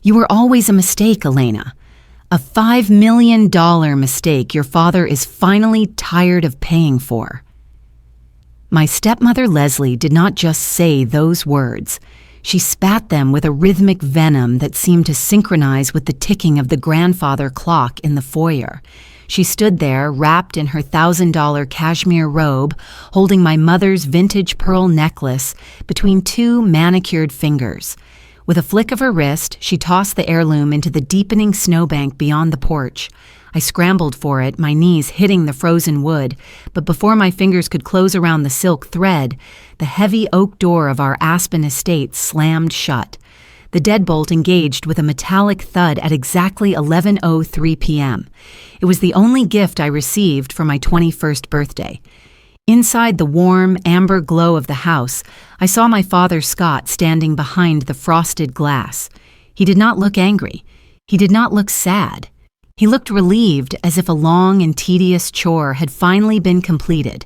You were always a mistake, Elena. A $5 million mistake your father is finally tired of paying for." My stepmother Leslie did not just say those words. She spat them with a rhythmic venom that seemed to synchronize with the ticking of the grandfather clock in the foyer. She stood there, wrapped in her $1,000 cashmere robe, holding my mother's vintage pearl necklace between two manicured fingers. With a flick of her wrist, she tossed the heirloom into the deepening snowbank beyond the porch. I scrambled for it, my knees hitting the frozen wood, but before my fingers could close around the silk thread, the heavy oak door of our Aspen estate slammed shut. The deadbolt engaged with a metallic thud at exactly 11:03 p.m. It was the only gift I received for my 21st birthday. Inside the warm, amber glow of the house, I saw my father Scott standing behind the frosted glass. He did not look angry. He did not look sad. He looked relieved, as if a long and tedious chore had finally been completed.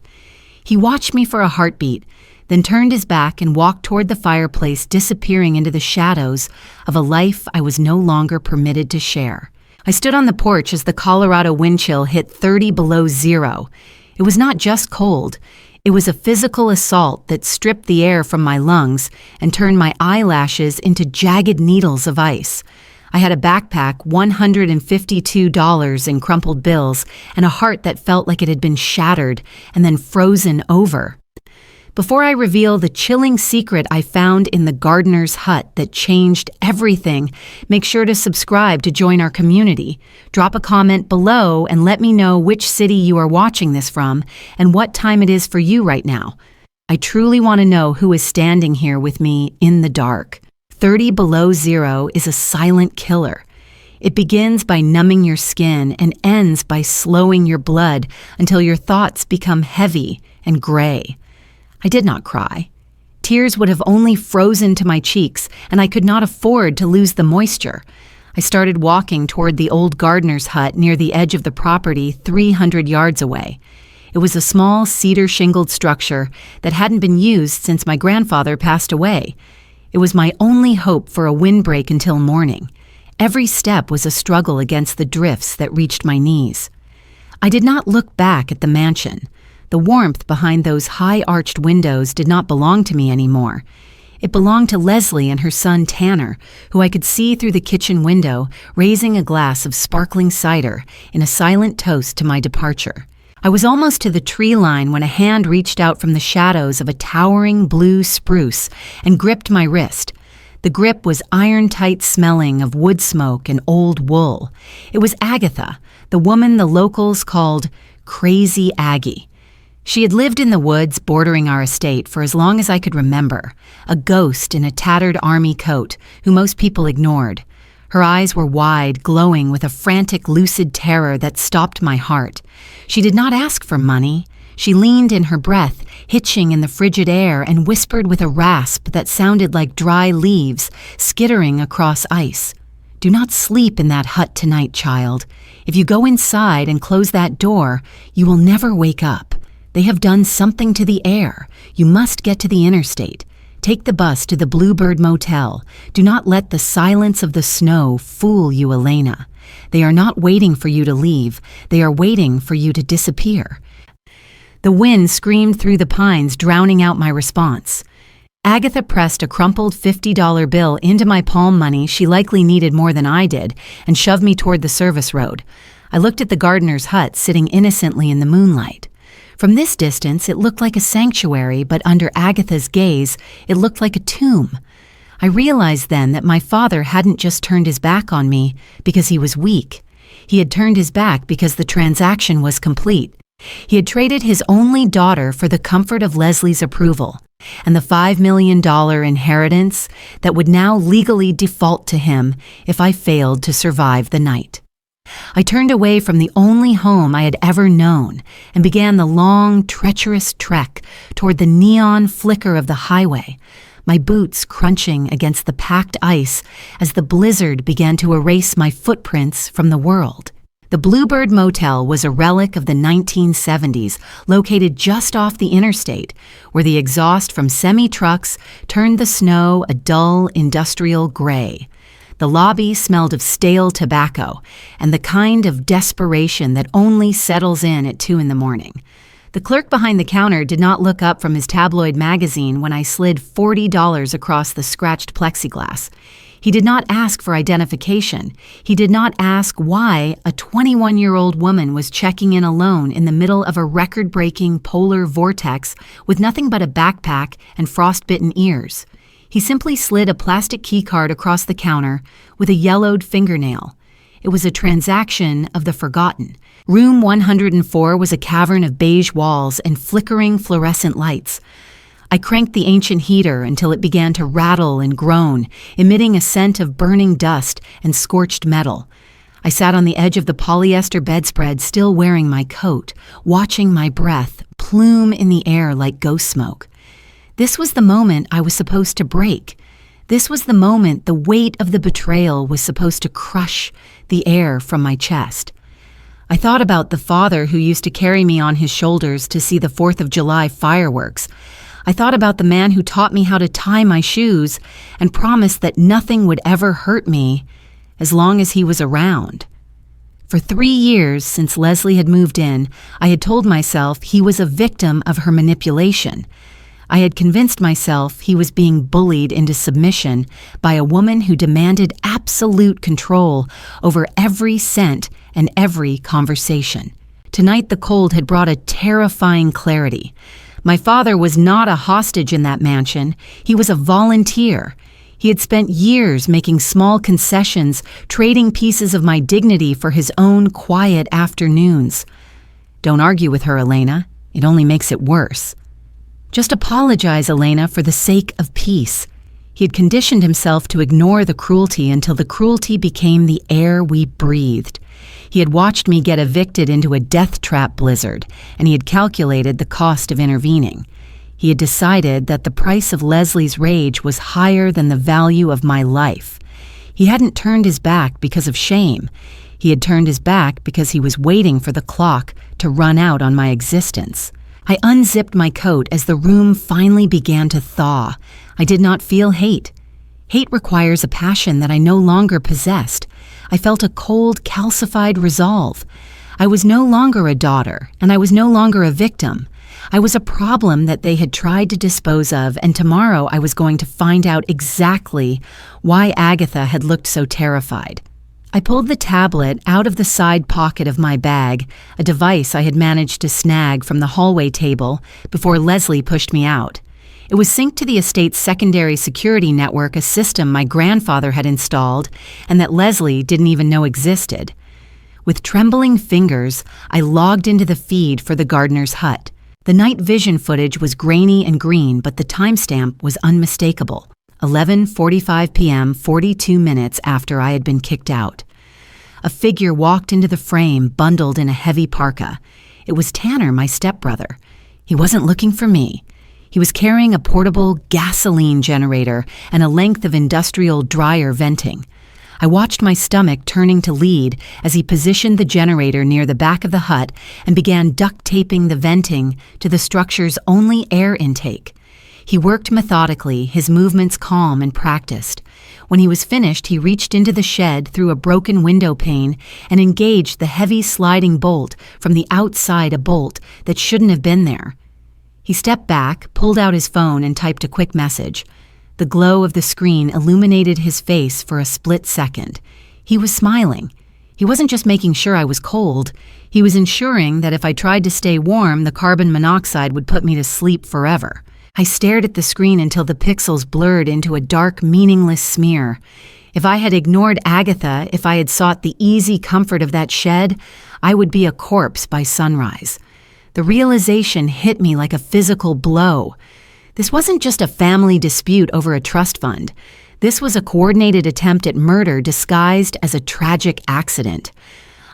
He watched me for a heartbeat, then turned his back and walked toward the fireplace, disappearing into the shadows of a life I was no longer permitted to share. I stood on the porch as the Colorado wind chill hit 30 below zero. It was not just cold. It was a physical assault that stripped the air from my lungs and turned my eyelashes into jagged needles of ice. I had a backpack, $152 in crumpled bills, and a heart that felt like it had been shattered and then frozen over. Before I reveal the chilling secret I found in the gardener's hut that changed everything, make sure to subscribe to join our community. Drop a comment below and let me know which city you are watching this from and what time it is for you right now. I truly want to know who is standing here with me in the dark. 30 below zero is a silent killer. It begins by numbing your skin and ends by slowing your blood until your thoughts become heavy and gray. I did not cry. Tears would have only frozen to my cheeks, and I could not afford to lose the moisture. I started walking toward the old gardener's hut near the edge of the property 300 yards away. It was a small cedar-shingled structure that hadn't been used since my grandfather passed away. It was my only hope for a windbreak until morning. Every step was a struggle against the drifts that reached my knees. I did not look back at the mansion. The warmth behind those high-arched windows did not belong to me anymore. It belonged to Leslie and her son Tanner, who I could see through the kitchen window, raising a glass of sparkling cider in a silent toast to my departure. I was almost to the tree line when a hand reached out from the shadows of a towering blue spruce and gripped my wrist. The grip was iron-tight, smelling of wood smoke and old wool. It was Agatha, the woman the locals called Crazy Aggie. She had lived in the woods bordering our estate for as long as I could remember, a ghost in a tattered army coat who most people ignored. Her eyes were wide, glowing with a frantic, lucid terror that stopped my heart. She did not ask for money. She leaned in her breath, hitching in the frigid air, and whispered with a rasp that sounded like dry leaves skittering across ice. "Do not sleep in that hut tonight, child. If you go inside and close that door, you will never wake up. They have done something to the air. You must get to the interstate. Take the bus to the Bluebird Motel. Do not let the silence of the snow fool you, Elena. They are not waiting for you to leave. They are waiting for you to disappear." The wind screamed through the pines, drowning out my response. Agatha pressed a crumpled $50 bill into my palm money she likely needed more than I did and shoved me toward the service road. I looked at the gardener's hut sitting innocently in the moonlight. From this distance, it looked like a sanctuary, but under Agatha's gaze, it looked like a tomb. I realized then that my father hadn't just turned his back on me because he was weak. He had turned his back because the transaction was complete. He had traded his only daughter for the comfort of Leslie's approval and the $5 million inheritance that would now legally default to him if I failed to survive the night. I turned away from the only home I had ever known and began the long, treacherous trek toward the neon flicker of the highway, my boots crunching against the packed ice as the blizzard began to erase my footprints from the world. The Bluebird Motel was a relic of the 1970s, located just off the interstate, where the exhaust from semi-trucks turned the snow a dull industrial gray. The lobby smelled of stale tobacco and the kind of desperation that only settles in at 2 in the morning. The clerk behind the counter did not look up from his tabloid magazine when I slid $40 across the scratched plexiglass. He did not ask for identification. He did not ask why a 21-year-old woman was checking in alone in the middle of a record-breaking polar vortex with nothing but a backpack and frostbitten ears. He simply slid a plastic keycard across the counter with a yellowed fingernail. It was a transaction of the forgotten. Room 104 was a cavern of beige walls and flickering fluorescent lights. I cranked the ancient heater until it began to rattle and groan, emitting a scent of burning dust and scorched metal. I sat on the edge of the polyester bedspread, still wearing my coat, watching my breath plume in the air like ghost smoke. This was the moment I was supposed to break. This was the moment the weight of the betrayal was supposed to crush the air from my chest. I thought about the father who used to carry me on his shoulders to see the 4th of July fireworks. I thought about the man who taught me how to tie my shoes and promised that nothing would ever hurt me as long as he was around. For 3 years since Leslie had moved in, I had told myself he was a victim of her manipulation. I had convinced myself he was being bullied into submission by a woman who demanded absolute control over every cent and every conversation. Tonight the cold had brought a terrifying clarity. My father was not a hostage in that mansion. He was a volunteer. He had spent years making small concessions, trading pieces of my dignity for his own quiet afternoons. Don't argue with her, Elena. It only makes it worse. Just apologize, Elena, for the sake of peace. He had conditioned himself to ignore the cruelty until the cruelty became the air we breathed. He had watched me get evicted into a death trap blizzard, and he had calculated the cost of intervening. He had decided that the price of Leslie's rage was higher than the value of my life. He hadn't turned his back because of shame. He had turned his back because he was waiting for the clock to run out on my existence. I unzipped my coat as the room finally began to thaw. I did not feel hate. Hate requires a passion that I no longer possessed. I felt a cold, calcified resolve. I was no longer a daughter, and I was no longer a victim. I was a problem that they had tried to dispose of, and tomorrow I was going to find out exactly why Agatha had looked so terrified. I pulled the tablet out of the side pocket of my bag, a device I had managed to snag from the hallway table before Leslie pushed me out. It was synced to the estate's secondary security network, a system my grandfather had installed and that Leslie didn't even know existed. With trembling fingers, I logged into the feed for the gardener's hut. The night vision footage was grainy and green, but the timestamp was unmistakable. 11:45 p.m., 42 minutes after I had been kicked out. A figure walked into the frame, bundled in a heavy parka. It was Tanner, my stepbrother. He wasn't looking for me. He was carrying a portable gasoline generator and a length of industrial dryer venting. I watched my stomach turning to lead as he positioned the generator near the back of the hut and began duct taping the venting to the structure's only air intake. He worked methodically, his movements calm and practiced. When he was finished, he reached into the shed through a broken window pane and engaged the heavy sliding bolt from the outside, a bolt that shouldn't have been there. He stepped back, pulled out his phone, and typed a quick message. The glow of the screen illuminated his face for a split second. He was smiling. He wasn't just making sure I was cold. He was ensuring that if I tried to stay warm, the carbon monoxide would put me to sleep forever. I stared at the screen until the pixels blurred into a dark, meaningless smear. If I had ignored Agatha, if I had sought the easy comfort of that shed, I would be a corpse by sunrise. The realization hit me like a physical blow. This wasn't just a family dispute over a trust fund. This was a coordinated attempt at murder disguised as a tragic accident.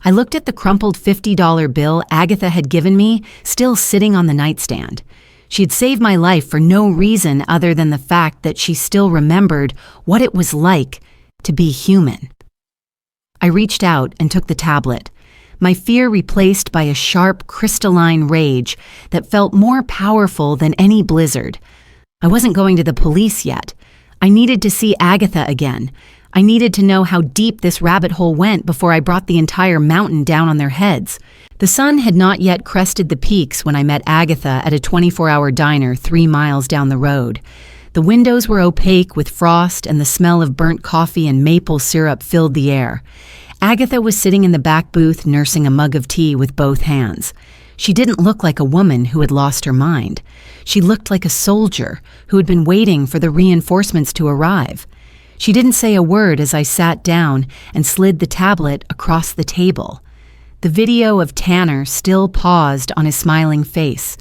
I looked at the crumpled $50 bill Agatha had given me, still sitting on the nightstand. She had saved my life for no reason other than the fact that she still remembered what it was like to be human. I reached out and took the tablet, my fear replaced by a sharp, crystalline rage that felt more powerful than any blizzard. I wasn't going to the police yet. I needed to see Agatha again. I needed to know how deep this rabbit hole went before I brought the entire mountain down on their heads. The sun had not yet crested the peaks when I met Agatha at a 24-hour diner 3 miles down the road. The windows were opaque with frost, and the smell of burnt coffee and maple syrup filled the air. Agatha was sitting in the back booth nursing a mug of tea with both hands. She didn't look like a woman who had lost her mind. She looked like a soldier who had been waiting for the reinforcements to arrive. She didn't say a word as I sat down and slid the tablet across the table. The video of Tanner still paused on his smiling face.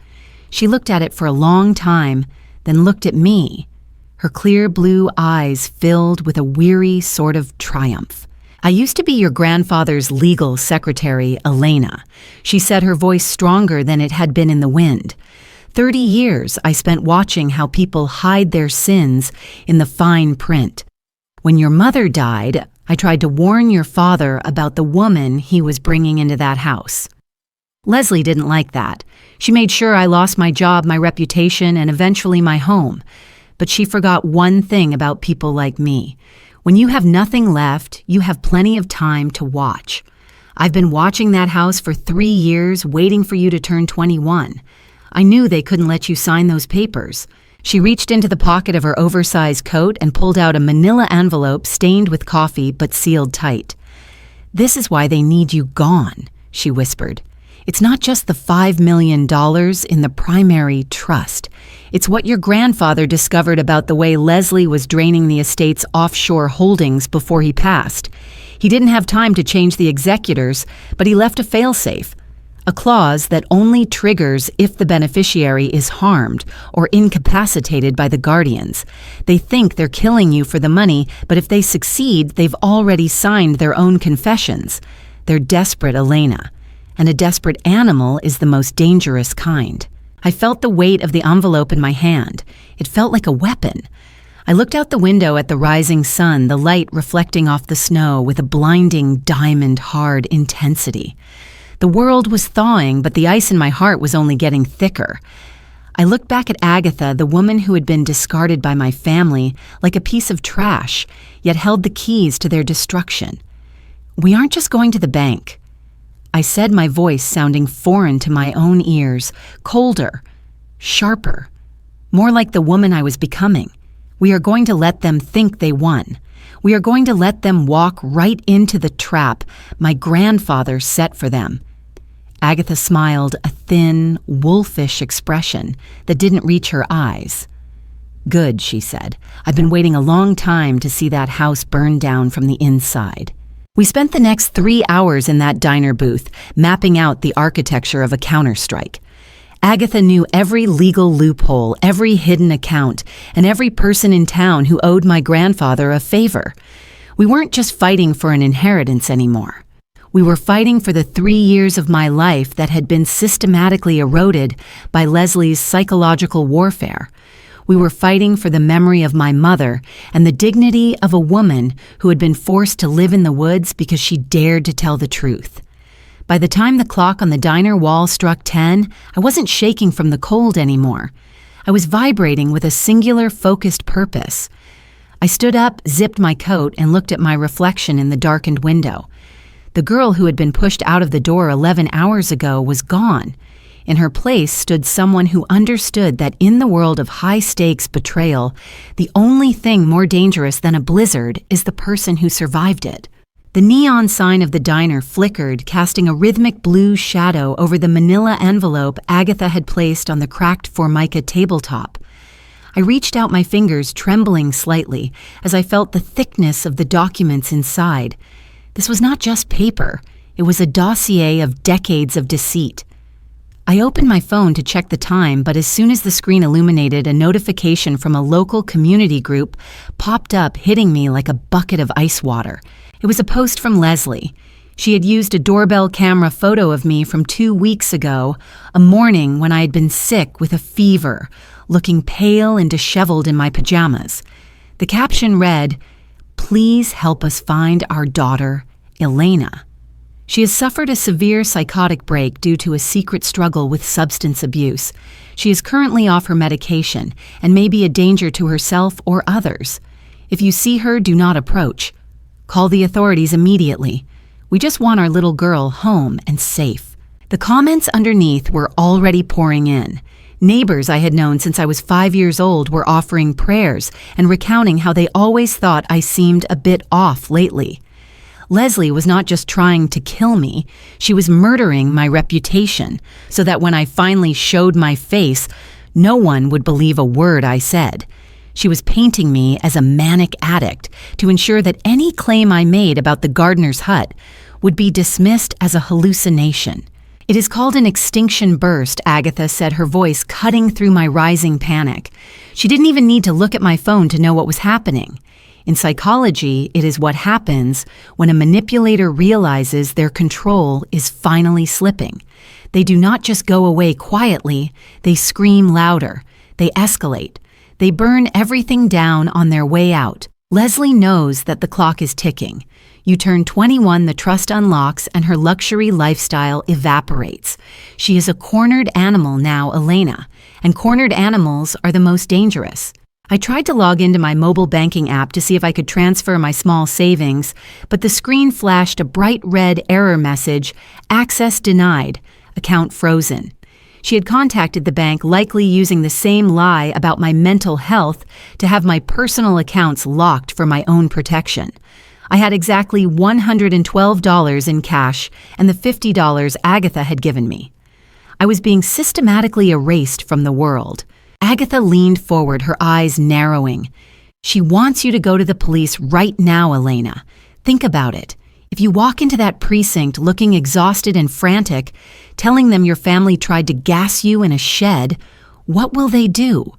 She looked at it for a long time, then looked at me. Her clear blue eyes filled with a weary sort of triumph. "I used to be your grandfather's legal secretary, Elena," she said, her voice stronger than it had been in the wind. 30 years I spent watching how people hide their sins in the fine print. When your mother died, I tried to warn your father about the woman he was bringing into that house. Leslie didn't like that. She made sure I lost my job, my reputation, and eventually my home. But she forgot one thing about people like me. When you have nothing left, you have plenty of time to watch. I've been watching that house for 3 years, waiting for you to turn 21. I knew they couldn't let you sign those papers. She reached into the pocket of her oversized coat and pulled out a manila envelope stained with coffee but sealed tight. "This is why they need you gone," she whispered. "It's not just the $5 million in the primary trust. It's what your grandfather discovered about the way Leslie was draining the estate's offshore holdings before he passed. He didn't have time to change the executors, but he left a failsafe, a clause that only triggers if the beneficiary is harmed or incapacitated by the guardians. They think they're killing you for the money, but if they succeed, they've already signed their own confessions. They're desperate, Elena. And a desperate animal is the most dangerous kind." I felt the weight of the envelope in my hand. It felt like a weapon. I looked out the window at the rising sun, the light reflecting off the snow with a blinding, diamond-hard intensity. The world was thawing, but the ice in my heart was only getting thicker. I looked back at Agatha, the woman who had been discarded by my family like a piece of trash, yet held the keys to their destruction. "We aren't just going to the bank," I said, my voice sounding foreign to my own ears, colder, sharper, more like the woman I was becoming. "We are going to let them think they won. We are going to let them walk right into the trap my grandfather set for them." Agatha smiled, a thin, wolfish expression that didn't reach her eyes. "Good," she said. "I've been waiting a long time to see that house burn down from the inside." We spent the next 3 hours in that diner booth, mapping out the architecture of a counterstrike. Agatha knew every legal loophole, every hidden account, and every person in town who owed my grandfather a favor. We weren't just fighting for an inheritance anymore. We were fighting for the 3 years of my life that had been systematically eroded by Leslie's psychological warfare. We were fighting for the memory of my mother and the dignity of a woman who had been forced to live in the woods because she dared to tell the truth. By the time the clock on the diner wall struck 10, I wasn't shaking from the cold anymore. I was vibrating with a singular, focused purpose. I stood up, zipped my coat, and looked at my reflection in the darkened window. The girl who had been pushed out of the door 11 hours ago was gone. In her place stood someone who understood that in the world of high-stakes betrayal, the only thing more dangerous than a blizzard is the person who survived it. The neon sign of the diner flickered, casting a rhythmic blue shadow over the manila envelope Agatha had placed on the cracked Formica tabletop. I reached out my fingers, trembling slightly, as I felt the thickness of the documents inside. This was not just paper. It was a dossier of decades of deceit. I opened my phone to check the time, but as soon as the screen illuminated, a notification from a local community group popped up, hitting me like a bucket of ice water. It was a post from Leslie. She had used a doorbell camera photo of me from 2 weeks ago, a morning when I had been sick with a fever, looking pale and disheveled in my pajamas. The caption read, "Please help us find our daughter, Elena." She has suffered a severe psychotic break due to a secret struggle with substance abuse. She is currently off her medication and may be a danger to herself or others. If you see her, do not approach. Call the authorities immediately. We just want our little girl home and safe." The comments underneath were already pouring in. Neighbors I had known since I was 5 years old were offering prayers and recounting how they always thought I seemed a bit off lately. Leslie was not just trying to kill me, she was murdering my reputation so that when I finally showed my face, no one would believe a word I said. She was painting me as a manic addict to ensure that any claim I made about the gardener's hut would be dismissed as a hallucination. "It is called an extinction burst," Agatha said, her voice cutting through my rising panic. She didn't even need to look at my phone to know what was happening. In psychology, it is what happens when a manipulator realizes their control is finally slipping. They do not just go away quietly, they scream louder, they escalate, they burn everything down on their way out. Leslie knows that the clock is ticking. You turn 21, the trust unlocks, and her luxury lifestyle evaporates. She is a cornered animal now, Elena, and cornered animals are the most dangerous. I tried to log into my mobile banking app to see if I could transfer my small savings, but the screen flashed a bright red error message, "Access denied, account frozen." She had contacted the bank, likely using the same lie about my mental health to have my personal accounts locked for my own protection. I had exactly $112 in cash and the $50 Agatha had given me. I was being systematically erased from the world. Agatha leaned forward, her eyes narrowing. "She wants you to go to the police right now, Elena. Think about it. If you walk into that precinct looking exhausted and frantic, telling them your family tried to gas you in a shed, what will they do?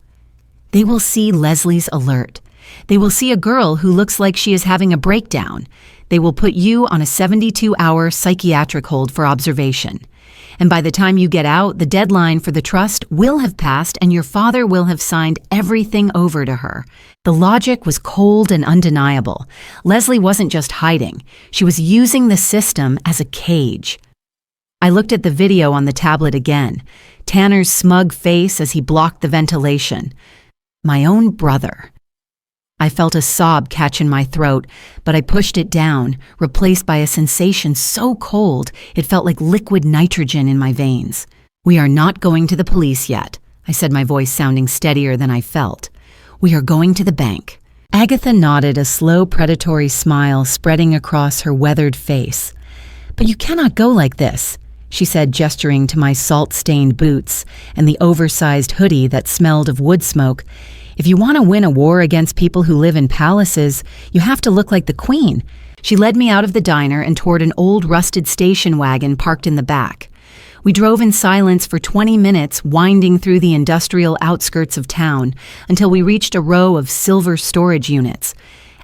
They will see Leslie's alert. They will see a girl who looks like she is having a breakdown. They will put you on a 72-hour psychiatric hold for observation. And by the time you get out, the deadline for the trust will have passed and your father will have signed everything over to her." The logic was cold and undeniable. Leslie wasn't just hiding. She was using the system as a cage. I looked at the video on the tablet again. Tanner's smug face as he blocked the ventilation. My own brother. I felt a sob catch in my throat, but I pushed it down, replaced by a sensation so cold it felt like liquid nitrogen in my veins. "We are not going to the police yet," I said, my voice sounding steadier than I felt. "We are going to the bank." Agatha nodded, a slow predatory smile spreading across her weathered face. "But you cannot go like this," she said, gesturing to my salt-stained boots and the oversized hoodie that smelled of wood smoke. "If you want to win a war against people who live in palaces, you have to look like the queen." She led me out of the diner and toward an old rusted station wagon parked in the back. We drove in silence for 20 minutes, winding through the industrial outskirts of town, until we reached a row of silver storage units.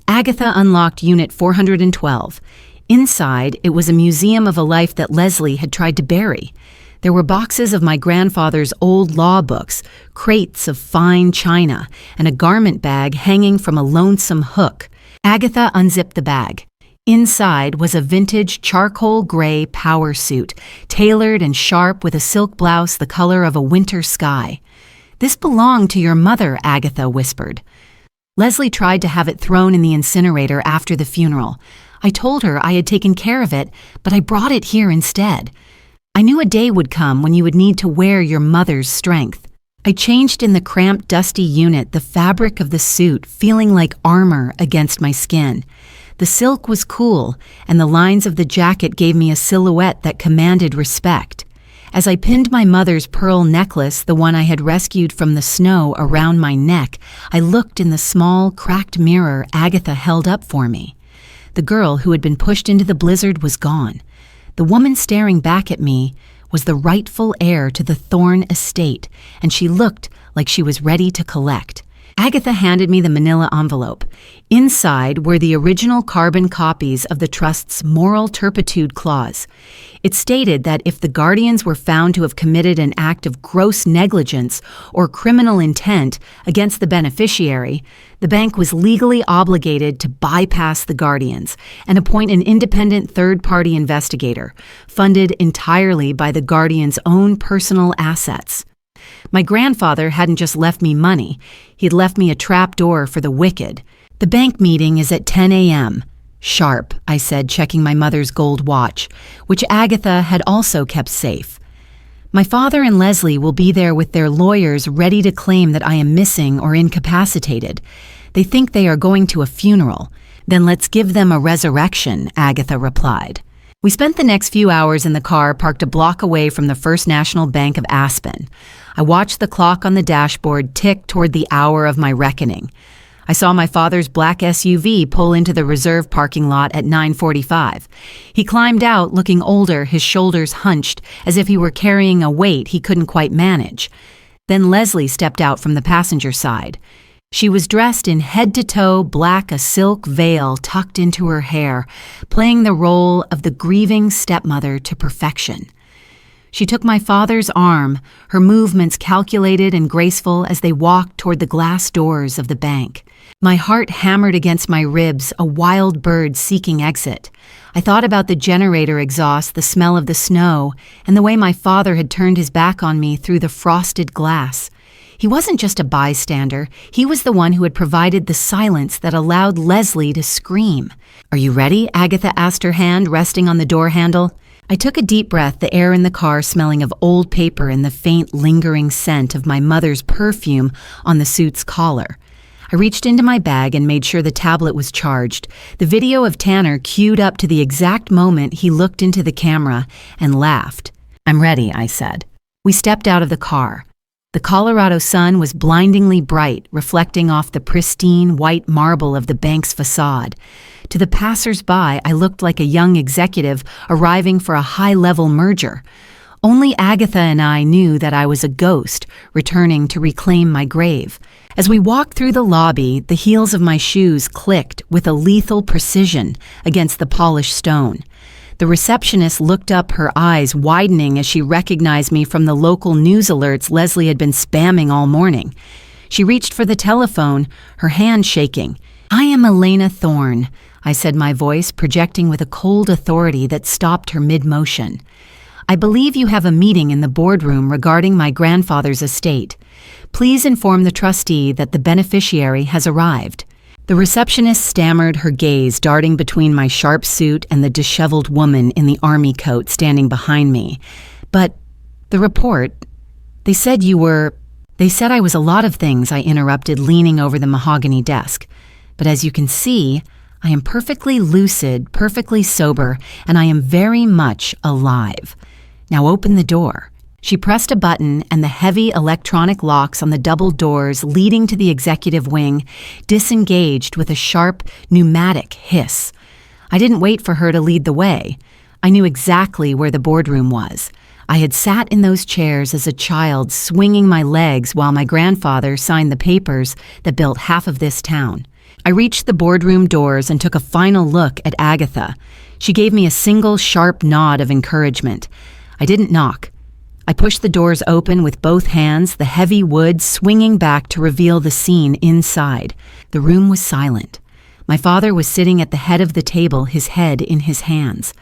Agatha unlocked Unit 412. Inside, it was a museum of a life that Leslie had tried to bury. There were boxes of my grandfather's old law books, crates of fine china, and a garment bag hanging from a lonesome hook. Agatha unzipped the bag. Inside was a vintage charcoal gray power suit, tailored and sharp with a silk blouse the color of a winter sky. "This belonged to your mother," Agatha whispered. Leslie tried to have it thrown in the incinerator after the funeral. I told her I had taken care of it, but I brought it here instead. I knew a day would come when you would need to wear your mother's strength. I changed in the cramped, dusty unit, the fabric of the suit feeling like armor against my skin. The silk was cool, and the lines of the jacket gave me a silhouette that commanded respect. As I pinned my mother's pearl necklace, the one I had rescued from the snow, around my neck, I looked in the small, cracked mirror Agatha held up for me. The girl who had been pushed into the blizzard was gone. The woman staring back at me was the rightful heir to the Thorne estate, and she looked like she was ready to collect. Agatha handed me the manila envelope. Inside were the original carbon copies of the trust's moral turpitude clause. It stated that if the guardians were found to have committed an act of gross negligence or criminal intent against the beneficiary, the bank was legally obligated to bypass the guardians and appoint an independent third-party investigator, funded entirely by the guardian's own personal assets. My grandfather hadn't just left me money, he'd left me a trap door for the wicked. The bank meeting is at 10 a.m. Sharp, I said, checking my mother's gold watch, which Agatha had also kept safe. My father and Leslie will be there with their lawyers ready to claim that I am missing or incapacitated. They think they are going to a funeral. Then let's give them a resurrection, Agatha replied. We spent the next few hours in the car parked a block away from the First National Bank of Aspen. I watched the clock on the dashboard tick toward the hour of my reckoning. I saw my father's black SUV pull into the reserve parking lot at 9:45. He climbed out, looking older, his shoulders hunched, as if he were carrying a weight he couldn't quite manage. Then Leslie stepped out from the passenger side. She was dressed in head-to-toe black, a silk veil tucked into her hair, playing the role of the grieving stepmother to perfection. She took my father's arm, her movements calculated and graceful as they walked toward the glass doors of the bank. My heart hammered against my ribs, a wild bird seeking exit. I thought about the generator exhaust, the smell of the snow, and the way my father had turned his back on me through the frosted glass. He wasn't just a bystander. He was the one who had provided the silence that allowed Leslie to scream. "Are you ready?" Agatha asked, her hand resting on the door handle. I took a deep breath, the air in the car smelling of old paper and the faint, lingering scent of my mother's perfume on the suit's collar. I reached into my bag and made sure the tablet was charged. The video of Tanner queued up to the exact moment he looked into the camera and laughed. "I'm ready," I said. We stepped out of the car. The Colorado sun was blindingly bright, reflecting off the pristine white marble of the bank's facade. To the passers-by, I looked like a young executive arriving for a high-level merger. Only Agatha and I knew that I was a ghost, returning to reclaim my grave. As we walked through the lobby, the heels of my shoes clicked with a lethal precision against the polished stone. The receptionist looked up, her eyes widening as she recognized me from the local news alerts Leslie had been spamming all morning. She reached for the telephone, her hand shaking. "I am Elena Thorne," I said, my voice projecting with a cold authority that stopped her mid-motion. "I believe you have a meeting in the boardroom regarding my grandfather's estate. Please inform the trustee that the beneficiary has arrived." The receptionist stammered, her gaze darting between my sharp suit and the disheveled woman in the army coat standing behind me. "But the report, they said I was a lot of things," I interrupted, leaning over the mahogany desk. "But as you can see, I am perfectly lucid, perfectly sober, and I am very much alive. Now open the door." She pressed a button, and the heavy electronic locks on the double doors leading to the executive wing disengaged with a sharp, pneumatic hiss. I didn't wait for her to lead the way. I knew exactly where the boardroom was. I had sat in those chairs as a child, swinging my legs while my grandfather signed the papers that built half of this town. I reached the boardroom doors and took a final look at Agatha. She gave me a single sharp nod of encouragement. I didn't knock. I pushed the doors open with both hands, the heavy wood swinging back to reveal the scene inside. The room was silent. My father was sitting at the head of the table, his head in his hands.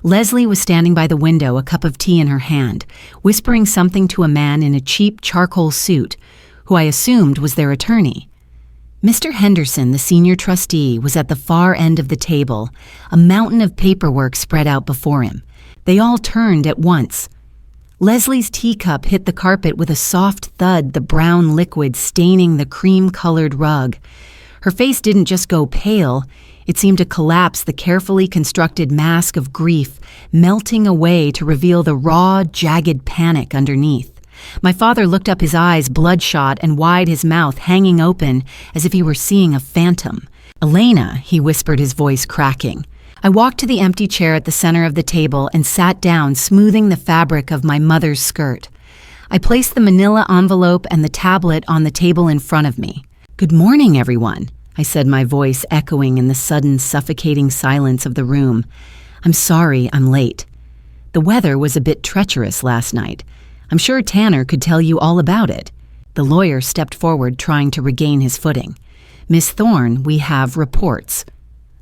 Leslie was standing by the window, a cup of tea in her hand, whispering something to a man in a cheap charcoal suit, who I assumed was their attorney. Mr. Henderson, the senior trustee, was at the far end of the table, a mountain of paperwork spread out before him. They all turned at once. Leslie's teacup hit the carpet with a soft thud, the brown liquid staining the cream-colored rug. Her face didn't just go pale, it seemed to collapse, the carefully constructed mask of grief melting away to reveal the raw, jagged panic underneath. My father looked up, his eyes bloodshot and wide, his mouth hanging open as if he were seeing a phantom. "Elena," he whispered, his voice cracking. I walked to the empty chair at the center of the table and sat down, smoothing the fabric of my mother's skirt. I placed the manila envelope and the tablet on the table in front of me. "Good morning, everyone," I said, my voice echoing in the sudden, suffocating silence of the room. "I'm sorry I'm late. The weather was a bit treacherous last night. I'm sure Tanner could tell you all about it." The lawyer stepped forward, trying to regain his footing. "Miss Thorne, we have reports.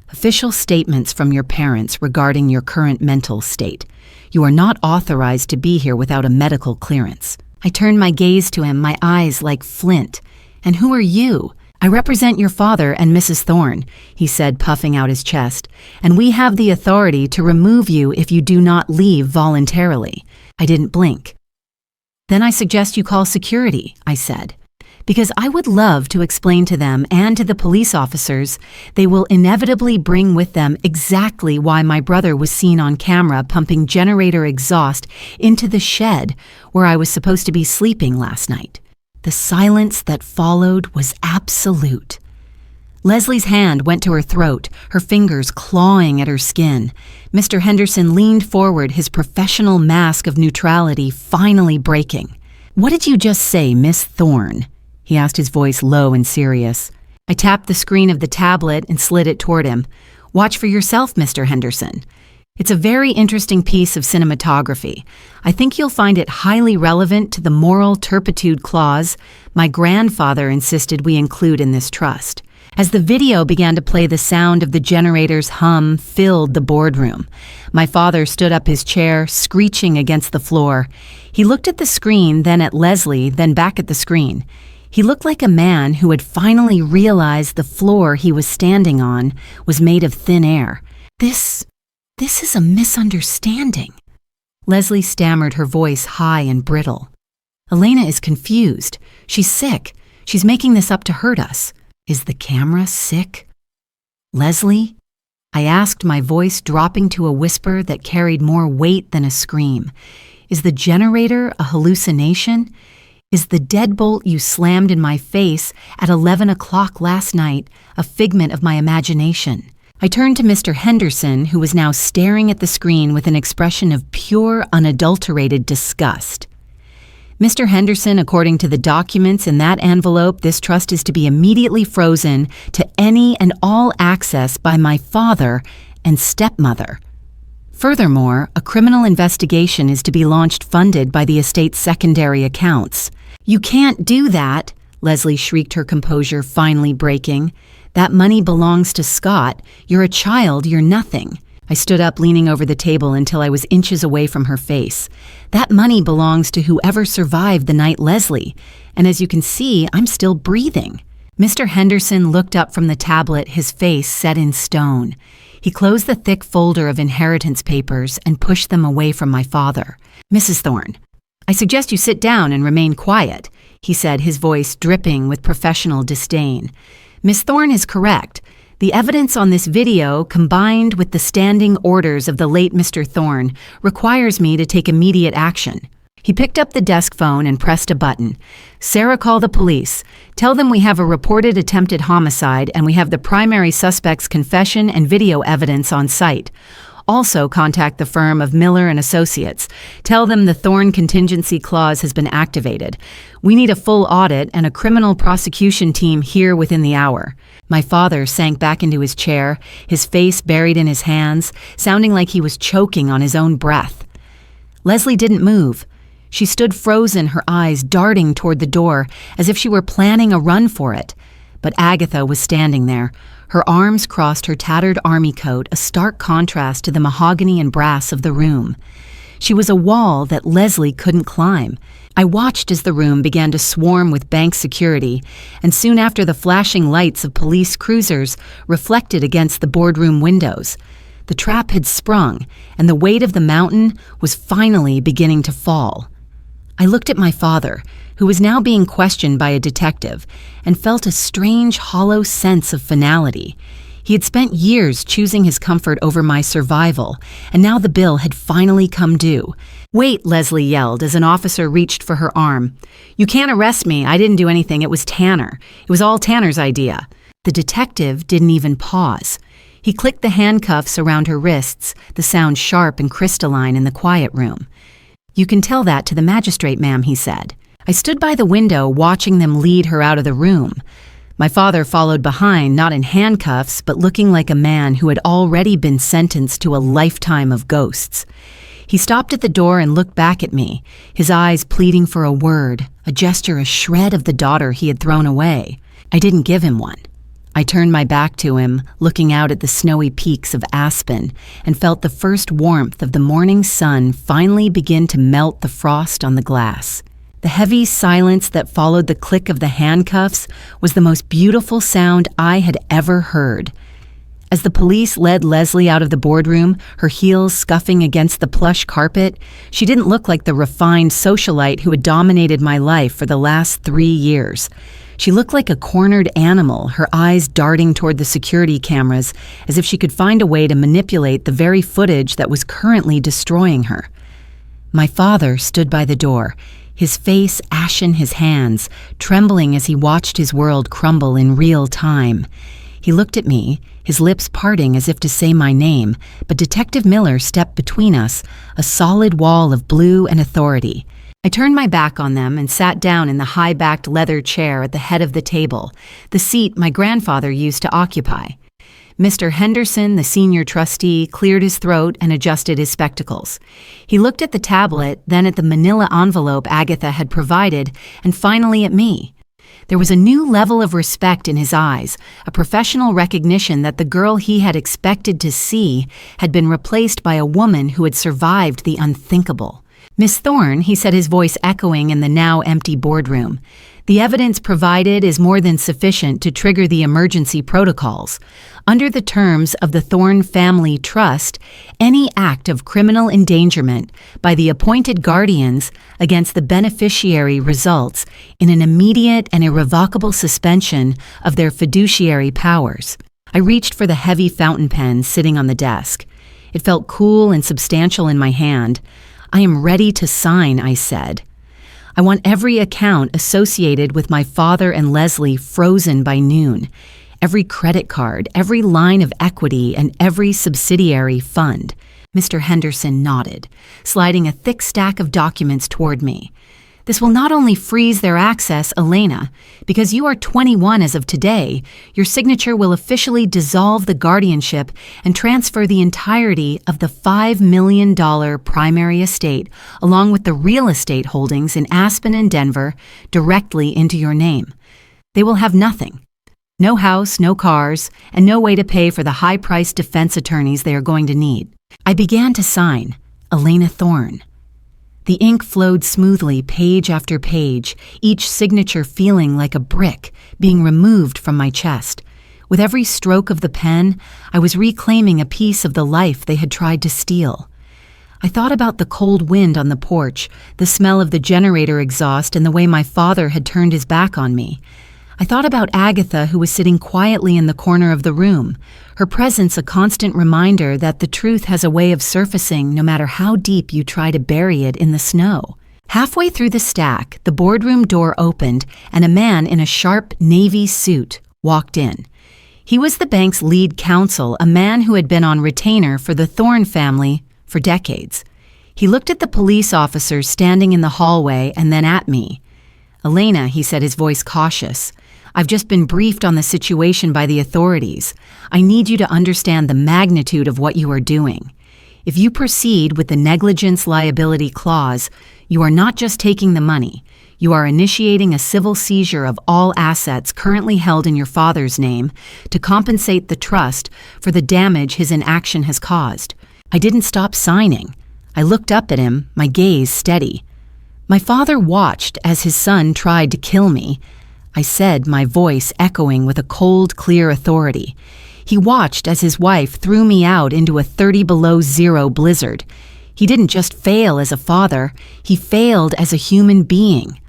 Official statements from your parents regarding your current mental state. You are not authorized to be here without a medical clearance." I turned my gaze to him, my eyes like flint. "And who are you?" "I represent your father and Mrs. Thorne," he said, puffing out his chest, "and we have the authority to remove you if you do not leave voluntarily." I didn't blink. "Then I suggest you call security," I said, "because I would love to explain to them and to the police officers they will inevitably bring with them exactly why my brother was seen on camera pumping generator exhaust into the shed where I was supposed to be sleeping last night." The silence that followed was absolute. Leslie's hand went to her throat, her fingers clawing at her skin. Mr. Henderson leaned forward, his professional mask of neutrality finally breaking. "What did you just say, Miss Thorne?" he asked, his voice low and serious. I tapped the screen of the tablet and slid it toward him. "Watch for yourself, Mr. Henderson. It's a very interesting piece of cinematography. I think you'll find it highly relevant to the moral turpitude clause my grandfather insisted we include in this trust." As the video began to play, the sound of the generator's hum filled the boardroom. My father stood up his chair, screeching against the floor. He looked at the screen, then at Leslie, then back at the screen. He looked like a man who had finally realized the floor he was standing on was made of thin air. This is a misunderstanding." Leslie stammered, her voice high and brittle. "Elena is confused. She's sick. She's making this up to hurt us. Is the camera sick?" "Leslie?" I asked, my voice dropping to a whisper that carried more weight than a scream. "Is the generator a hallucination? Is the deadbolt you slammed in my face at 11 o'clock last night a figment of my imagination?" I turned to Mr. Henderson, who was now staring at the screen with an expression of pure, unadulterated disgust. "Mr. Henderson, according to the documents in that envelope, this trust is to be immediately frozen to any and all access by my father and stepmother. Furthermore, a criminal investigation is to be launched funded by the estate's secondary accounts." "You can't do that," Leslie shrieked, her composure finally breaking. "That money belongs to Scott. You're a child, you're nothing." I stood up, leaning over the table until I was inches away from her face. "That money belongs to whoever survived the night, Leslie. And as you can see, I'm still breathing." Mr. Henderson looked up from the tablet, his face set in stone. He closed the thick folder of inheritance papers and pushed them away from my father. "Mrs. Thorne, I suggest you sit down and remain quiet," he said, his voice dripping with professional disdain. "Miss Thorne is correct. The evidence on this video, combined with the standing orders of the late Mr. Thorne, requires me to take immediate action." He picked up the desk phone and pressed a button. "Sarah, call the police. Tell them we have a reported attempted homicide and we have the primary suspect's confession and video evidence on site. Also contact the firm of Miller and Associates. Tell them the Thorne contingency clause has been activated. We need a full audit and a criminal prosecution team here within the hour." My father sank back into his chair, his face buried in his hands, sounding like he was choking on his own breath. Leslie didn't move. She stood frozen, her eyes darting toward the door, as if she were planning a run for it. But Agatha was standing there. Her arms crossed her tattered army coat, a stark contrast to the mahogany and brass of the room. She was a wall that Leslie couldn't climb. I watched as the room began to swarm with bank security, and soon after the flashing lights of police cruisers reflected against the boardroom windows. The trap had sprung, and the weight of the mountain was finally beginning to fall. I looked at my father, who was now being questioned by a detective, and felt a strange, hollow sense of finality. He had spent years choosing his comfort over my survival, and now the bill had finally come due. "Wait," Leslie yelled as an officer reached for her arm. "You can't arrest me. I didn't do anything. It was Tanner. It was all Tanner's idea." The detective didn't even pause. He clicked the handcuffs around her wrists, the sound sharp and crystalline in the quiet room. "You can tell that to the magistrate, ma'am," he said. I stood by the window watching them lead her out of the room. My father followed behind, not in handcuffs, but looking like a man who had already been sentenced to a lifetime of ghosts. He stopped at the door and looked back at me, his eyes pleading for a word, a gesture, a shred of the daughter he had thrown away. I didn't give him one. I turned my back to him, looking out at the snowy peaks of Aspen, and felt the first warmth of the morning sun finally begin to melt the frost on the glass. The heavy silence that followed the click of the handcuffs was the most beautiful sound I had ever heard. As the police led Leslie out of the boardroom, her heels scuffing against the plush carpet, she didn't look like the refined socialite who had dominated my life for the last 3 years. She looked like a cornered animal, her eyes darting toward the security cameras as if she could find a way to manipulate the very footage that was currently destroying her. My father stood by the door, his face ashen, his hands trembling as he watched his world crumble in real time. He looked at me, his lips parting as if to say my name, but Detective Miller stepped between us, a solid wall of blue and authority. I turned my back on them and sat down in the high-backed leather chair at the head of the table, the seat my grandfather used to occupy. Mr. Henderson, the senior trustee, cleared his throat and adjusted his spectacles. He looked at the tablet, then at the manila envelope Agatha had provided, and finally at me. There was a new level of respect in his eyes, a professional recognition that the girl he had expected to see had been replaced by a woman who had survived the unthinkable. "Miss Thorne," he said, his voice echoing in the now empty boardroom, "the evidence provided is more than sufficient to trigger the emergency protocols. Under the terms of the Thorne Family Trust, any act of criminal endangerment by the appointed guardians against the beneficiary results in an immediate and irrevocable suspension of their fiduciary powers." I reached for the heavy fountain pen sitting on the desk. It felt cool and substantial in my hand. "I am ready to sign," I said. "I want every account associated with my father and Leslie frozen by noon. Every credit card, every line of equity, and every subsidiary fund." Mr. Henderson nodded, sliding a thick stack of documents toward me. "This will not only freeze their access, Elena. Because you are 21 as of today, your signature will officially dissolve the guardianship and transfer the entirety of the $5 million primary estate, along with the real estate holdings in Aspen and Denver, directly into your name. They will have nothing. No house, no cars, and no way to pay for the high-priced defense attorneys they are going to need." I began to sign, Elena Thorne. The ink flowed smoothly, page after page, each signature feeling like a brick being removed from my chest. With every stroke of the pen, I was reclaiming a piece of the life they had tried to steal. I thought about the cold wind on the porch, the smell of the generator exhaust, and the way my father had turned his back on me. I thought about Agatha, who was sitting quietly in the corner of the room, her presence a constant reminder that the truth has a way of surfacing no matter how deep you try to bury it in the snow. Halfway through the stack, the boardroom door opened and a man in a sharp navy suit walked in. He was the bank's lead counsel, a man who had been on retainer for the Thorne family for decades. He looked at the police officers standing in the hallway and then at me. "Elena," he said, his voice cautious, "I've just been briefed on the situation by the authorities. I need you to understand the magnitude of what you are doing. If you proceed with the negligence liability clause, you are not just taking the money. You are initiating a civil seizure of all assets currently held in your father's name to compensate the trust for the damage his inaction has caused." I didn't stop signing. I looked up at him, my gaze steady. "My father watched as his son tried to kill me," I said, my voice echoing with a cold, clear authority. "He watched as his wife threw me out into a 30 below zero blizzard. He didn't just fail as a father, he failed as a human being.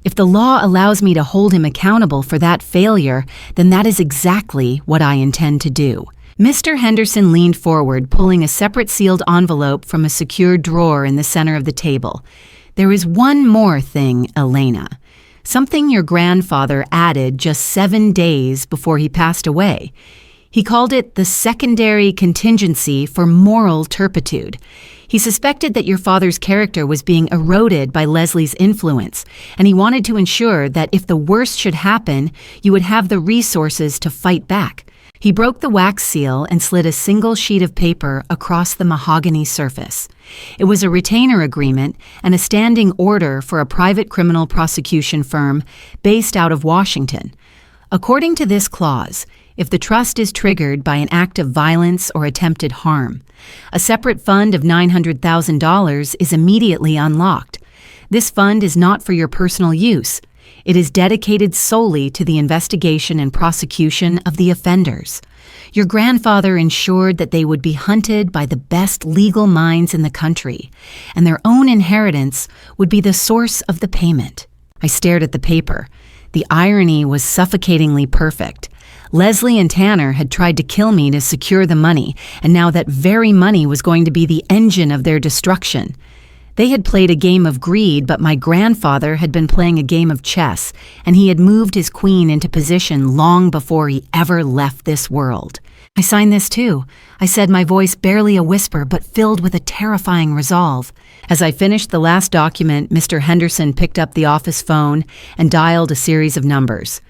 If the law allows me to hold him accountable for that failure, then that is exactly what I intend to do." Mr. Henderson leaned forward, pulling a separate sealed envelope from a secured drawer in the center of the table. "There is one more thing, Elena. Something your grandfather added just 7 days before he passed away. He called it the secondary contingency for moral turpitude. He suspected that your father's character was being eroded by Leslie's influence, and he wanted to ensure that if the worst should happen, you would have the resources to fight back." He broke the wax seal and slid a single sheet of paper across the mahogany surface. It was a retainer agreement and a standing order for a private criminal prosecution firm based out of Washington. According to this clause, if the trust is triggered by an act of violence or attempted harm, a separate fund of $900,000 is immediately unlocked. This fund is not for your personal use. It is dedicated solely to the investigation and prosecution of the offenders. Your grandfather ensured that they would be hunted by the best legal minds in the country, and their own inheritance would be the source of the payment. I stared at the paper. The irony was suffocatingly perfect. Leslie and Tanner had tried to kill me to secure the money, and now that very money was going to be the engine of their destruction. They had played a game of greed, but my grandfather had been playing a game of chess, and he had moved his queen into position long before he ever left this world. I signed this too, I said, my voice barely a whisper but filled with a terrifying resolve. As I finished the last document, Mr. Henderson picked up the office phone and dialed a series of numbers.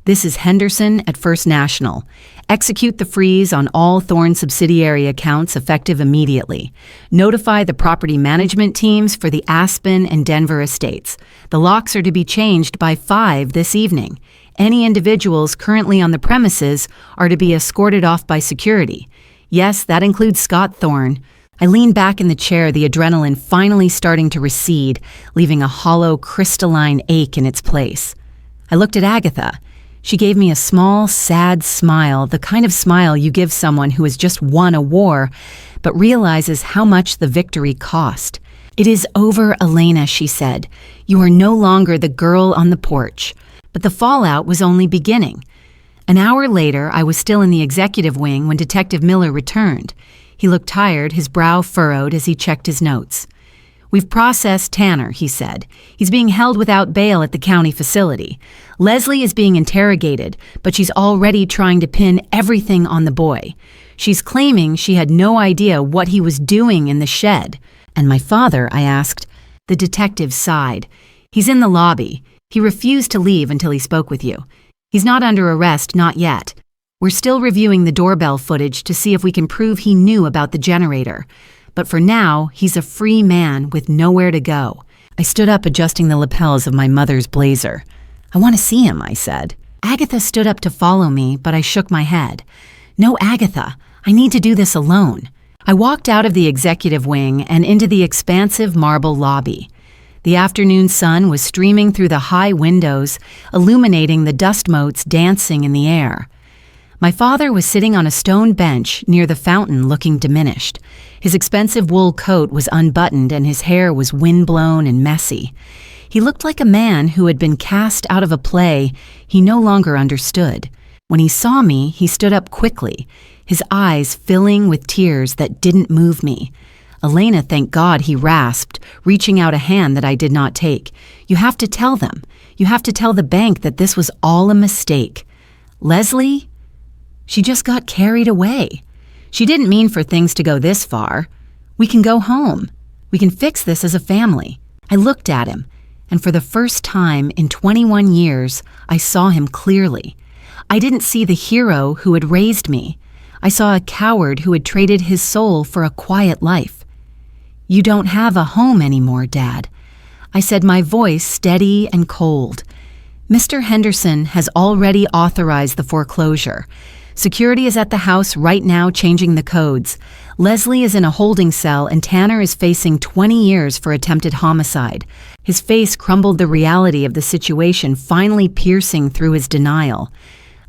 This is Henderson at First National. Execute the freeze on all Thorne subsidiary accounts effective immediately. Notify the property management teams for the Aspen and Denver estates. The locks are to be changed by 5 this evening. Any individuals currently on the premises are to be escorted off by security. Yes, that includes Scott Thorne. I leaned back in the chair, the adrenaline finally starting to recede, leaving a hollow, crystalline ache in its place. I looked at Agatha. She gave me a small, sad smile, the kind of smile you give someone who has just won a war, but realizes how much the victory cost. "It is over, Elena," she said. "You are no longer the girl on the porch." But the fallout was only beginning. An hour later, I was still in the executive wing when Detective Miller returned. He looked tired, his brow furrowed as he checked his notes. "We've processed Tanner," he said. "He's being held without bail at the county facility. Leslie is being interrogated, but she's already trying to pin everything on the boy. She's claiming she had no idea what he was doing in the shed." "And my father?" I asked. The detective sighed. "He's in the lobby. He refused to leave until he spoke with you. He's not under arrest, not yet. We're still reviewing the doorbell footage to see if we can prove he knew about the generator. But for now, he's a free man with nowhere to go." I stood up, adjusting the lapels of my mother's blazer. "I want to see him," I said. Agatha stood up to follow me, but I shook my head. "No, Agatha, I need to do this alone." I walked out of the executive wing and into the expansive marble lobby. The afternoon sun was streaming through the high windows, illuminating the dust motes dancing in the air. My father was sitting on a stone bench near the fountain, looking diminished. His expensive wool coat was unbuttoned and his hair was windblown and messy. He looked like a man who had been cast out of a play he no longer understood. When he saw me, he stood up quickly, his eyes filling with tears that didn't move me. "Elena, thank God," he rasped, reaching out a hand that I did not take. "You have to tell them. You have to tell the bank that this was all a mistake. Leslie? She just got carried away. She didn't mean for things to go this far. We can go home. We can fix this as a family." I looked at him, and for the first time in 21 years, I saw him clearly. I didn't see the hero who had raised me. I saw a coward who had traded his soul for a quiet life. "You don't have a home anymore, Dad," I said, my voice steady and cold. "Mr. Henderson has already authorized the foreclosure. Security is at the house right now changing the codes. Leslie is in a holding cell and Tanner is facing 20 years for attempted homicide." His face crumbled, the reality of the situation finally piercing through his denial.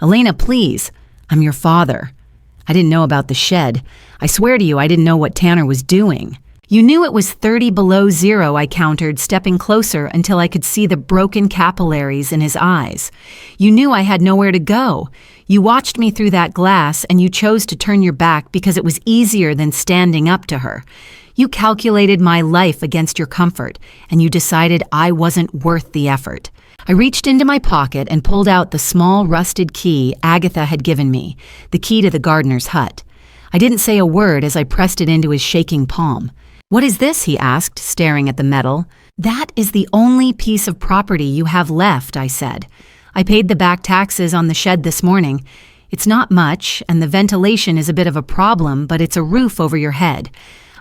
"Elena, please. I'm your father. I didn't know about the shed. I swear to you, I didn't know what Tanner was doing." "You knew it was 30 below zero," I countered, stepping closer until I could see the broken capillaries in his eyes. "You knew I had nowhere to go. You watched me through that glass and you chose to turn your back because it was easier than standing up to her. You calculated my life against your comfort, and you decided I wasn't worth the effort." I reached into my pocket and pulled out the small rusted key Agatha had given me, the key to the gardener's hut. I didn't say a word as I pressed it into his shaking palm. "What is this?" he asked, staring at the metal. "That is the only piece of property you have left," I said. "I paid the back taxes on the shed this morning. It's not much, and the ventilation is a bit of a problem, but it's a roof over your head.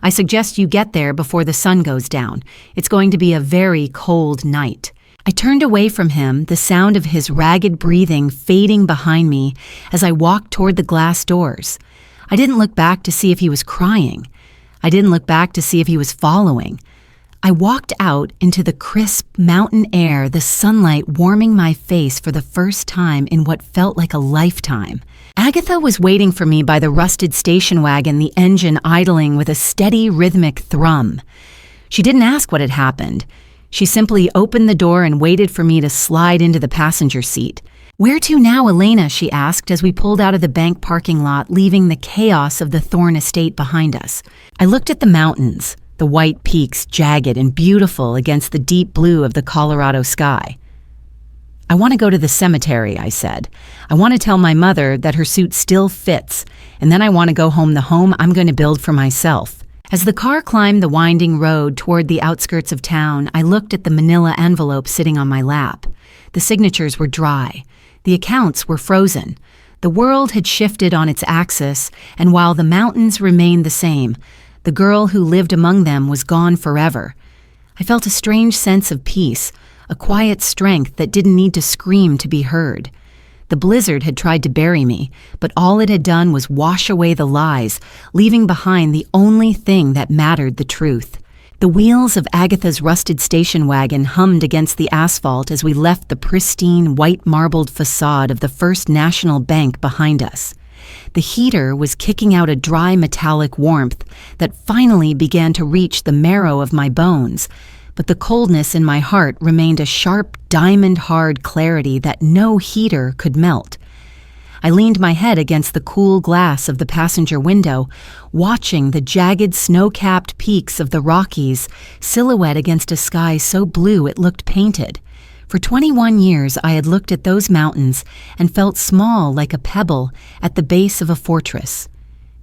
I suggest you get there before the sun goes down. It's going to be a very cold night." I turned away from him, the sound of his ragged breathing fading behind me as I walked toward the glass doors. I didn't look back to see if he was crying. I didn't look back to see if he was following. I walked out into the crisp mountain air, the sunlight warming my face for the first time in what felt like a lifetime. Agatha was waiting for me by the rusted station wagon, the engine idling with a steady, rhythmic thrum. She didn't ask what had happened. She simply opened the door and waited for me to slide into the passenger seat. "Where to now, Elena?" she asked as we pulled out of the bank parking lot, leaving the chaos of the Thorne estate behind us. I looked at the mountains, the white peaks jagged and beautiful against the deep blue of the Colorado sky. "I want to go to the cemetery," I said. "I want to tell my mother that her suit still fits, and then I want to go home, the home I'm going to build for myself." As the car climbed the winding road toward the outskirts of town, I looked at the manila envelope sitting on my lap. The signatures were dry. The accounts were frozen. The world had shifted on its axis, and while the mountains remained the same, the girl who lived among them was gone forever. I felt a strange sense of peace, a quiet strength that didn't need to scream to be heard. The blizzard had tried to bury me, but all it had done was wash away the lies, leaving behind the only thing that mattered, the truth. The wheels of Agatha's rusted station wagon hummed against the asphalt as we left the pristine, white-marbled facade of the First National Bank behind us. The heater was kicking out a dry metallic warmth that finally began to reach the marrow of my bones, but the coldness in my heart remained a sharp, diamond-hard clarity that no heater could melt. I leaned my head against the cool glass of the passenger window, watching the jagged, snow-capped peaks of the Rockies silhouette against a sky so blue it looked painted. For 21 years, I had looked at those mountains and felt small like a pebble at the base of a fortress.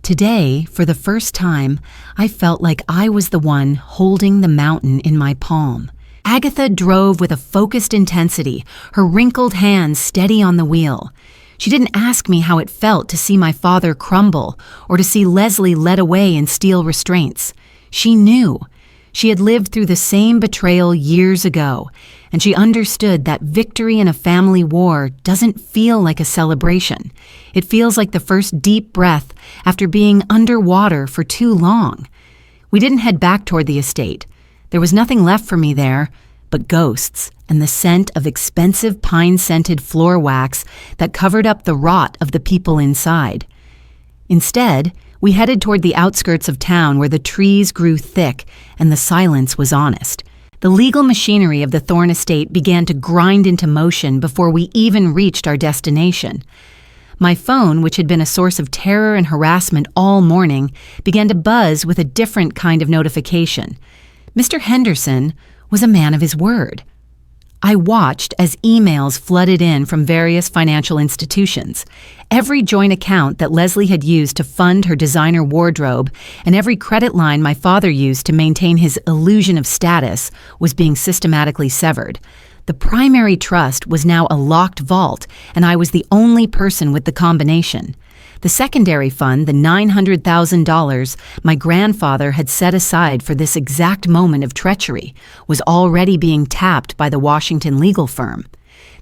Today, for the first time, I felt like I was the one holding the mountain in my palm. Agatha drove with a focused intensity, her wrinkled hands steady on the wheel. She didn't ask me how it felt to see my father crumble or to see Leslie led away in steel restraints. She knew. She had lived through the same betrayal years ago, and she understood that victory in a family war doesn't feel like a celebration. It feels like the first deep breath after being underwater for too long. We didn't head back toward the estate. There was nothing left for me there but ghosts and the scent of expensive pine-scented floor wax that covered up the rot of the people inside. Instead, we headed toward the outskirts of town where the trees grew thick and the silence was honest. The legal machinery of the Thorne estate began to grind into motion before we even reached our destination. My phone, which had been a source of terror and harassment all morning, began to buzz with a different kind of notification. Mr. Henderson was a man of his word. I watched as emails flooded in from various financial institutions. Every joint account that Leslie had used to fund her designer wardrobe and every credit line my father used to maintain his illusion of status was being systematically severed. The primary trust was now a locked vault, and I was the only person with the combination. The secondary fund, the $900,000 my grandfather had set aside for this exact moment of treachery, was already being tapped by the Washington legal firm.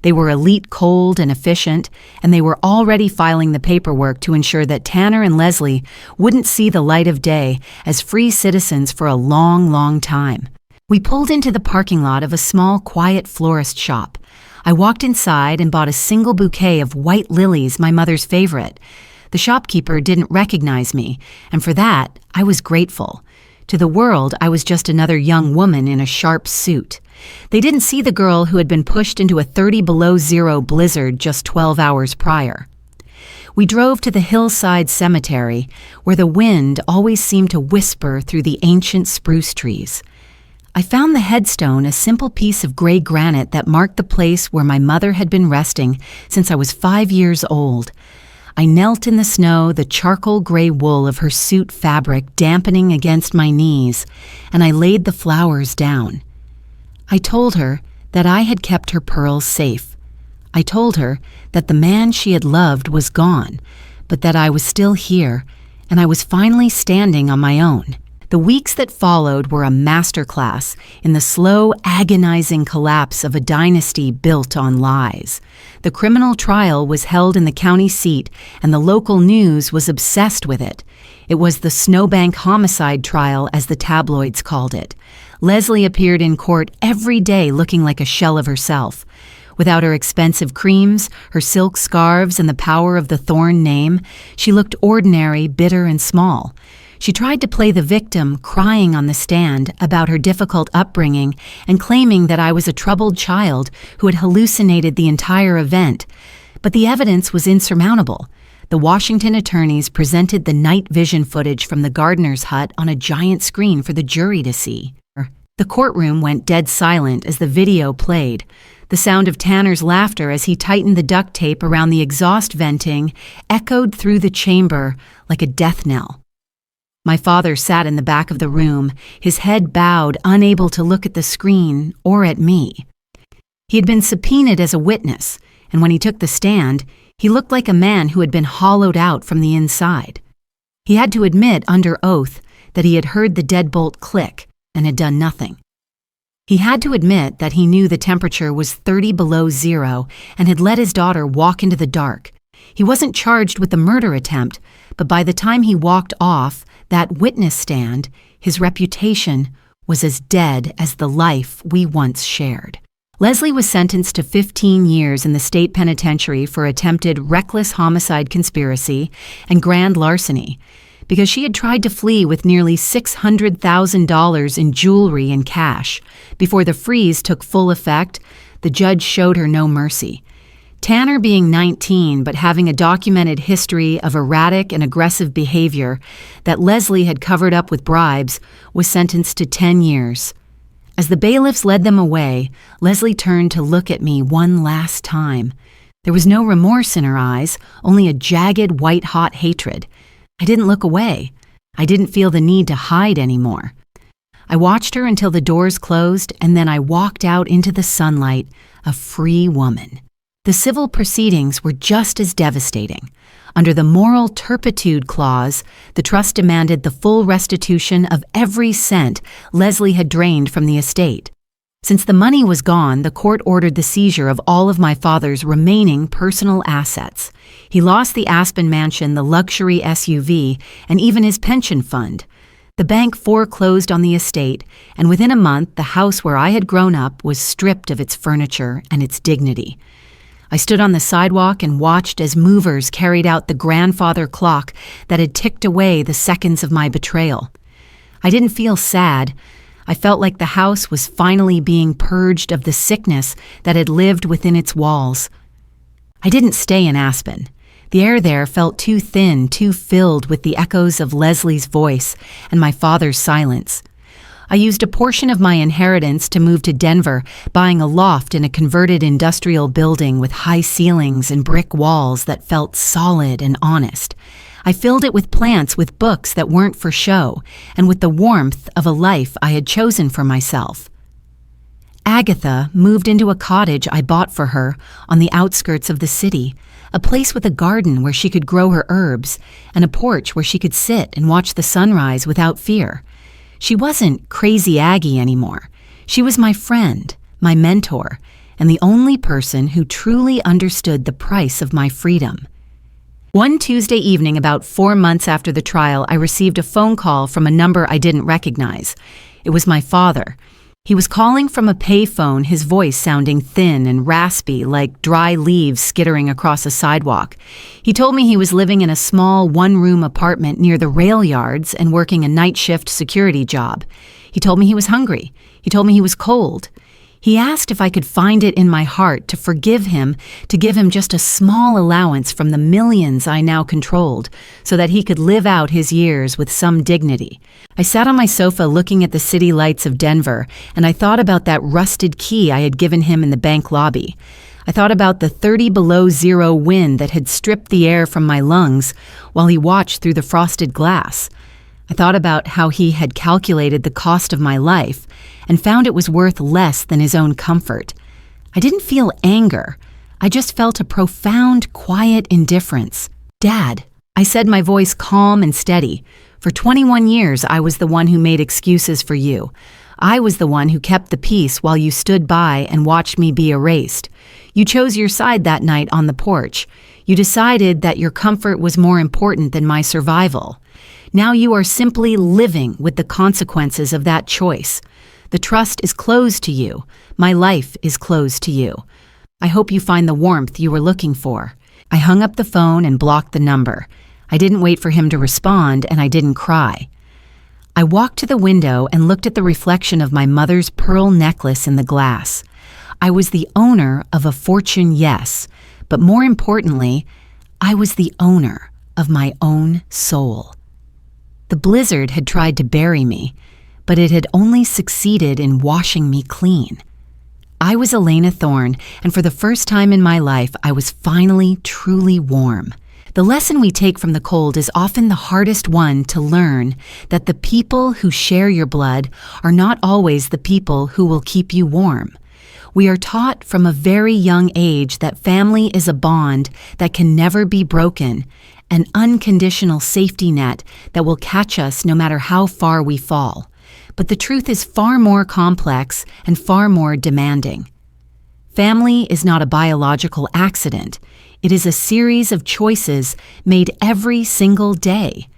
They were elite, cold, and efficient, and they were already filing the paperwork to ensure that Tanner and Leslie wouldn't see the light of day as free citizens for a long, long time. We pulled into the parking lot of a small, quiet florist shop. I walked inside and bought a single bouquet of white lilies, my mother's favorite. The shopkeeper didn't recognize me, and for that, I was grateful. To the world, I was just another young woman in a sharp suit. They didn't see the girl who had been pushed into a 30-below-zero blizzard just 12 hours prior. We drove to the hillside cemetery, where the wind always seemed to whisper through the ancient spruce trees. I found the headstone, a simple piece of gray granite that marked the place where my mother had been resting since I was 5 years old. I knelt in the snow, the charcoal gray wool of her suit fabric dampening against my knees, and I laid the flowers down. I told her that I had kept her pearls safe. I told her that the man she had loved was gone, but that I was still here, and I was finally standing on my own. The weeks that followed were a masterclass in the slow, agonizing collapse of a dynasty built on lies. The criminal trial was held in the county seat, and the local news was obsessed with it. It was the Snowbank homicide trial, as the tabloids called it. Leslie appeared in court every day looking like a shell of herself. Without her expensive creams, her silk scarves, and the power of the Thorne name, she looked ordinary, bitter, and small. She tried to play the victim, crying on the stand about her difficult upbringing and claiming that I was a troubled child who had hallucinated the entire event. But the evidence was insurmountable. The Washington attorneys presented the night vision footage from the gardener's hut on a giant screen for the jury to see. The courtroom went dead silent as the video played. The sound of Tanner's laughter as he tightened the duct tape around the exhaust venting echoed through the chamber like a death knell. My father sat in the back of the room, his head bowed, unable to look at the screen or at me. He had been subpoenaed as a witness, and when he took the stand, he looked like a man who had been hollowed out from the inside. He had to admit under oath that he had heard the deadbolt click and had done nothing. He had to admit that he knew the temperature was 30 below zero and had let his daughter walk into the dark. He wasn't charged with the murder attempt, but by the time he walked off that witness stand, his reputation was as dead as the life we once shared. Leslie was sentenced to 15 years in the state penitentiary for attempted reckless homicide conspiracy and grand larceny, because she had tried to flee with nearly $600,000 in jewelry and cash. Before the freeze took full effect, the judge showed her no mercy. Tanner, being 19 but having a documented history of erratic and aggressive behavior that Leslie had covered up with bribes, was sentenced to 10 years. As the bailiffs led them away, Leslie turned to look at me one last time. There was no remorse in her eyes, only a jagged, white-hot hatred. I didn't look away. I didn't feel the need to hide anymore. I watched her until the doors closed, and then I walked out into the sunlight, a free woman. The civil proceedings were just as devastating. Under the moral turpitude clause, the trust demanded the full restitution of every cent Leslie had drained from the estate. Since the money was gone, the court ordered the seizure of all of my father's remaining personal assets. He lost the Aspen mansion, the luxury SUV, and even his pension fund. The bank foreclosed on the estate, and within a month, the house where I had grown up was stripped of its furniture and its dignity. I stood on the sidewalk and watched as movers carried out the grandfather clock that had ticked away the seconds of my betrayal. I didn't feel sad. I felt like the house was finally being purged of the sickness that had lived within its walls. I didn't stay in Aspen. The air there felt too thin, too filled with the echoes of Leslie's voice and my father's silence. I used a portion of my inheritance to move to Denver, buying a loft in a converted industrial building with high ceilings and brick walls that felt solid and honest. I filled it with plants, with books that weren't for show, and with the warmth of a life I had chosen for myself. Agatha moved into a cottage I bought for her on the outskirts of the city, a place with a garden where she could grow her herbs, and a porch where she could sit and watch the sunrise without fear. She wasn't Crazy Aggie anymore. She was my friend, my mentor, and the only person who truly understood the price of my freedom. One Tuesday evening, about 4 months after the trial, I received a phone call from a number I didn't recognize. It was my father. He was calling from a payphone, his voice sounding thin and raspy like dry leaves skittering across a sidewalk. He told me he was living in a small one-room apartment near the rail yards and working a night shift security job. He told me he was hungry. He told me he was cold. He asked if I could find it in my heart to forgive him, to give him just a small allowance from the millions I now controlled, so that he could live out his years with some dignity. I sat on my sofa looking at the city lights of Denver, and I thought about that rusted key I had given him in the bank lobby. I thought about the 30 below zero wind that had stripped the air from my lungs while he watched through the frosted glass. I thought about how he had calculated the cost of my life and found it was worth less than his own comfort. I didn't feel anger. I just felt a profound, quiet indifference. "Dad," I said, my voice calm and steady. "For 21 years, I was the one who made excuses for you. I was the one who kept the peace while you stood by and watched me be erased. You chose your side that night on the porch. You decided that your comfort was more important than my survival. Now you are simply living with the consequences of that choice. The trust is closed to you. My life is closed to you. I hope you find the warmth you were looking for. I hung up the phone and blocked the number. I didn't wait for him to respond, and I didn't cry. I walked to the window and looked at the reflection of my mother's pearl necklace in the glass. I was the owner of a fortune, yes, but more importantly, I was the owner of my own soul. The blizzard had tried to bury me, but it had only succeeded in washing me clean. I was Elena Thorne, and for the first time in my life, I was finally truly warm. The lesson we take from the cold is often the hardest one to learn, that the people who share your blood are not always the people who will keep you warm. We are taught from a very young age that family is a bond that can never be broken, an unconditional safety net that will catch us no matter how far we fall. But the truth is far more complex and far more demanding. Family is not a biological accident. It is a series of choices made every single day.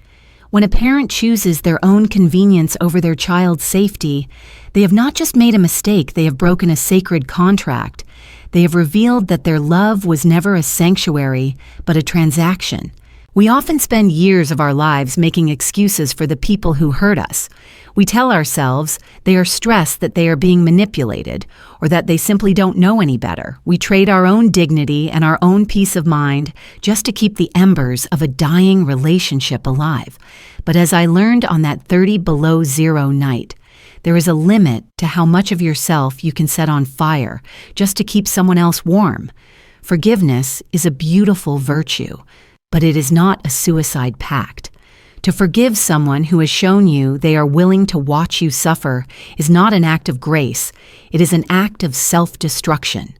When a parent chooses their own convenience over their child's safety, they have not just made a mistake, they have broken a sacred contract. They have revealed that their love was never a sanctuary, but a transaction. We often spend years of our lives making excuses for the people who hurt us. We tell ourselves they are stressed that they are being manipulated, or that they simply don't know any better. We trade our own dignity and our own peace of mind just to keep the embers of a dying relationship alive. But as I learned on that 30 below zero night, there is a limit to how much of yourself you can set on fire just to keep someone else warm. Forgiveness is a beautiful virtue, but it is not a suicide pact. To forgive someone who has shown you they are willing to watch you suffer is not an act of grace, it is an act of self-destruction.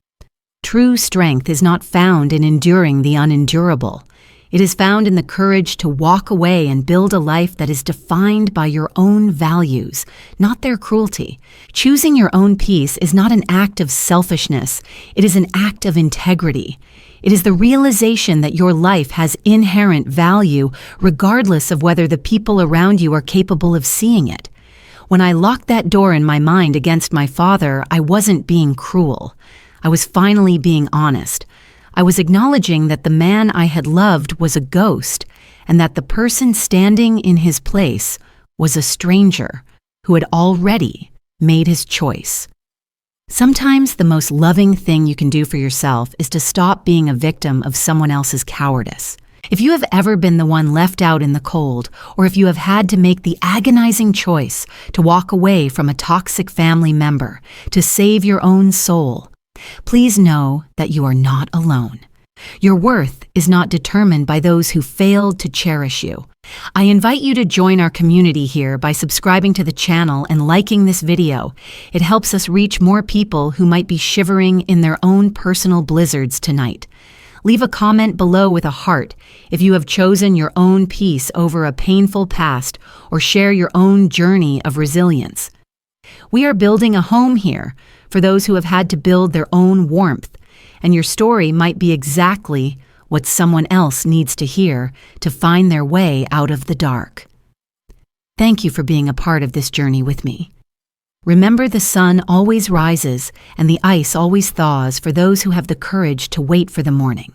True strength is not found in enduring the unendurable. It is found in the courage to walk away and build a life that is defined by your own values, not their cruelty. Choosing your own peace is not an act of selfishness, it is an act of integrity. It is the realization that your life has inherent value regardless of whether the people around you are capable of seeing it. When I locked that door in my mind against my father, I wasn't being cruel. I was finally being honest. I was acknowledging that the man I had loved was a ghost, and that the person standing in his place was a stranger who had already made his choice. Sometimes the most loving thing you can do for yourself is to stop being a victim of someone else's cowardice. If you have ever been the one left out in the cold, or if you have had to make the agonizing choice to walk away from a toxic family member to save your own soul, please know that you are not alone. Your worth is not determined by those who failed to cherish you. I invite you to join our community here by subscribing to the channel and liking this video. It helps us reach more people who might be shivering in their own personal blizzards tonight. Leave a comment below with a heart if you have chosen your own peace over a painful past, or share your own journey of resilience. We are building a home here for those who have had to build their own warmth, and your story might be exactly what someone else needs to hear to find their way out of the dark. Thank you for being a part of this journey with me. Remember, the sun always rises and the ice always thaws for those who have the courage to wait for the morning.